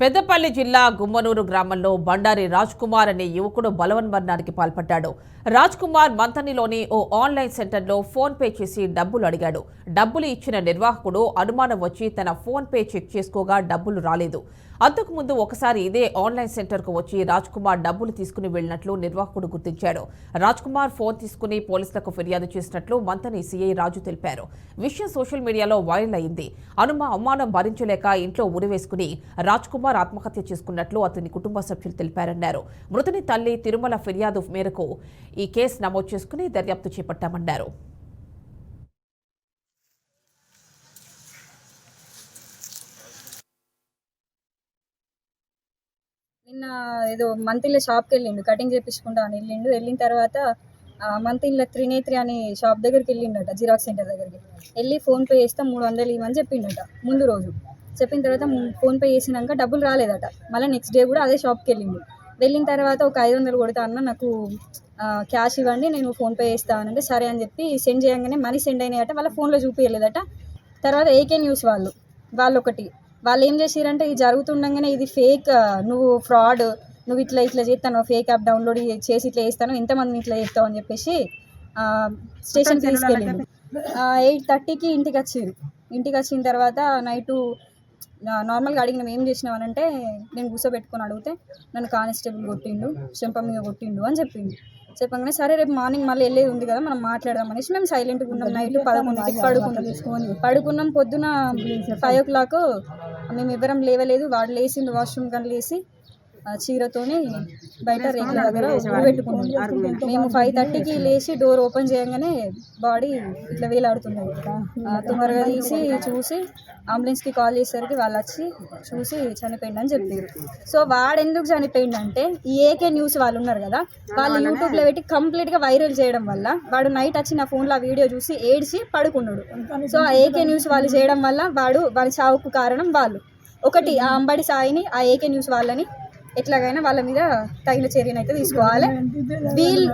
పెద్దపల్లి జిల్లా గుమ్మనూరు గ్రామంలో బండారి రాజ్ కుమార్ అనే యువకుడు బలవన్మరణానికి పాల్పడ్డాడు. రాజ్ కుమార్ మంతనిలోని ఓ ఆన్లైన్ సెంటర్లో ఫోన్ పే చేసి డబ్బులు అడిగాడు. డబ్బులు ఇచ్చిన నిర్వాహకుడు అనుమానం వచ్చి తన ఫోన్ పే చెక్ చేసుకోగా డబ్బులు రాలేదు. అంతకుముందు ఒకసారి ఇదే ఆన్లైన్ సెంటర్కు వచ్చి రాజ్ కుమార్ డబ్బులు తీసుకుని వెళ్లినట్లు నిర్వాహకుడు గుర్తించాడు. రాజ్ కుమార్ ఫోన్ తీసుకుని పోలీసులకు ఫిర్యాదు చేసినట్లు మంతని సీఐ రాజు తెలిపారు. విషయం సోషల్ మీడియాలో వైరల్ అయింది. అవమానం భరించలేక ఇంట్లో ఉరివేసుకుని రాజ్ కుమార్ ఆత్మహత్య చేసుకున్నట్లు అతని కుటుంబ సభ్యులు తెలిపారన్నారు. మృతుని తల్లి తిరుమల ఫిర్యాదు మేరకు ఈ కేసు నమోదు చేసుకుని దర్యాప్తు చేపట్టామన్నారు. నిన్న ఏదో మంతిలో షాప్కి వెళ్ళిండు, కటింగ్ చేయించుకుంటా అని వెళ్ళిన తర్వాత మంతిలో త్రినేత్రి అని షాప్ దగ్గరికి వెళ్ళిండట, జిరాక్స్ సెంటర్ దగ్గరికి వెళ్ళి ఫోన్పే చేస్తే 300 ఇవ్వమని చెప్పిండట. ముందు రోజు చెప్పిన తర్వాత ఫోన్పే చేసినాక డబ్బులు రాలేదట. మళ్ళీ నెక్స్ట్ డే కూడా అదే షాప్కి వెళ్ళిన తర్వాత ఒక 500 కొడతా అన్న, నాకు క్యాష్ ఇవ్వండి, నేను ఫోన్పే చేస్తానంటే సరే అని చెప్పి సెండ్ చేయగానే మనీ సెండ్ అయినాయట. వాళ్ళ ఫోన్లో చూపించలేదట. తర్వాత ఏకే న్యూస్ వాళ్ళు ఏం చేసిరంటే, ఇది జరుగుతుండగానే ఇది ఫేక్, నువ్వు ఫ్రాడ్, నువ్వు ఇట్లా చేస్తాను, ఫేక్ యాప్ డౌన్లోడ్ చేసి ఇట్లా చేస్తాను, ఎంతమందిని ఇట్లా చేస్తావు అని చెప్పేసి స్టేషన్కి తీసుకెళ్ళిండు. 8:30కి ఇంటికి వచ్చిన తర్వాత నైటు నార్మల్గా అడిగినాం, ఏం చేసినావు అని అంటే, నేను కూర్చోబెట్టుకొని అడిగితే నన్ను కానిస్టేబుల్ కొట్టిండు, చెంప మీద కొట్టిండు అని చెప్పగానే సరే రేపు మార్నింగ్ మళ్ళీ వెళ్ళేది ఉంది కదా, మనం మాట్లాడదాం అనేసి మేము సైలెంట్గా ఉన్నాం. నైట్ 11కి పడుకున్నాం. పొద్దున 5 o'clock మేము ఎవరం లేవలేదు. వాడు లేచిండు, వాష్రూమ్ కానీ లేచి చీరతోని బయట రేకుల దగ్గర పెట్టుకున్నాం. మేము 5:30కి లేచి డోర్ ఓపెన్ చేయగానే బాడీ ఇట్లా వేలాడుతున్నది. తొందరగా తీసి చూసి అంబులెన్స్కి కాల్ చేసేసరికి వాళ్ళు వచ్చి చూసి చనిపోయిందని చెప్పారు. సో వాడు ఎందుకు చనిపోయిందంటే, ఈ ఏకే న్యూస్ వాళ్ళు ఉన్నారు కదా, వాళ్ళు యూట్యూబ్లో పెట్టి కంప్లీట్గా వైరల్ చేయడం వల్ల వాడు నైట్ వచ్చి నా ఫోన్లో ఆ వీడియో చూసి ఏడ్చి పడుకున్నాడు. సో ఆ ఏకే న్యూస్ వాళ్ళు చేయడం వల్ల వాడి చావుకు కారణం వాళ్ళు. ఒకటి ఆ అంబడి సాయిని, ఆ ఏకే న్యూస్ వాళ్ళని ఎట్లాగైనా వాళ్ళ మీద తగిన చర్యను అయితే తీసుకోవాలి.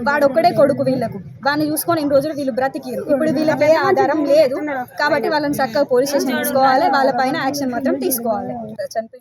వాడు ఒక్కడే కొడుకు వీళ్ళకు, వాడిని చూసుకొని ఇన్ని రోజులు వీళ్ళు బ్రతికిరు. ఇప్పుడు వీళ్ళకే ఆధారం లేదు కాబట్టి వాళ్ళని చక్కగా పోలీస్ స్టేషన్ తీసుకోవాలి, వాళ్ళ పైన యాక్షన్ మాత్రం తీసుకోవాలి. చనిపోయి